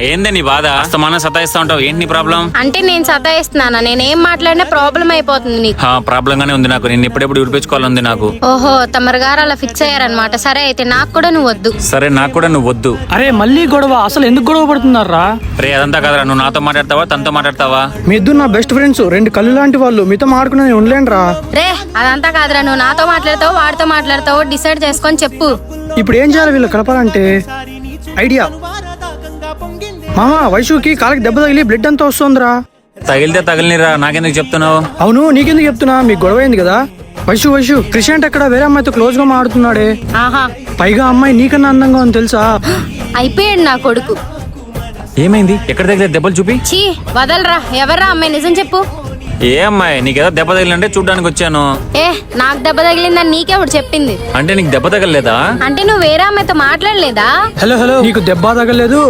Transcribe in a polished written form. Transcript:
ఏందే నీ బాధ? అస్తమానం సతాయిస్తా ఉంటావు, ఏంటి నీ ప్రాబ్లం? అంటే నేను సతాయిస్తున్నానా? నేనేం మాట్లాడినా ప్రాబ్లం అయిపోతుంది నీకు. ప్రాబ్లం గానే ఉంది నాకు. నేను ఎప్పుడెప్పుడు విడిపించుకోవాలని నాకు. ఓహో, తమరు గారు అలా ఫిక్స్ అయ్యారనమాట. సరే అయితే నాకు కూడా నువ్వు వద్దు. సరే నాకు కూడా నువ్వు వద్దు. అరే మళ్ళీ గొడవ? అసలు ఎందుకు గొడవ పడుతున్నారా? రే అదంతా కదరా, నువ్వు నాతో మాట్లాడతావా తనతో మాట్లాడతావా? మీ ఇద్దరు నా బెస్ట్ ఫ్రెండ్స్, 2 కళ్ళు లాంటి వాళ్ళు. మీతో మాట్లాడుకుని నేను ఉండలేనురా. రే అదంతా కాదురా, నువ్వు నాతో మాట్లాడతావు వాడితో మాట్లాడతావు డిసైడ్ చేసుకొని చెప్పు. ఇప్పుడు ఏం చేయాలి వీళ్ళు కలపాలంటే? ఐడియా మామా, వైషుకి కాలికి దెబ్బ తగిలి బ్లడ్ అంతా వస్తుందిరా. తగిలితే తగిలినిరా, నాకెందుకు చెప్తున్నావు? అవును నీకెందుకు చెప్తున్నా, మీకు గొడవ అయింది కదా. వైషు క్రిషాంట్ ఎక్కడ వేరే అమ్మాయితో క్లోజ్ గా మాట్లాడుతున్నాడే. ఆహా, పైగా అమ్మాయి నీకన్నా అందంగా ఉంది తెలుసా. అయిపోయాడు నా కొడుకు. ఏమైంది? ఎక్కడ తగిలే దెబ్బలు చూపి. చీ వదలరా. ఎవర్రా అమ్మాయి? నిజం చెప్పు. ఏ అమ్మాయి? నీకేదో దెబ్బ తగిలింటే చూడ్డానికి వచ్చాను. నాకు దెబ్బ తగిలిందని నీకెవడు చెప్పింది? అంటే నీకు దెబ్బ తగలలేదా? అంటే నువ్వు వేరే అమ్మాయితో మాట్లాడలేదా? హలో నీకు దెబ్బ తగలేదు.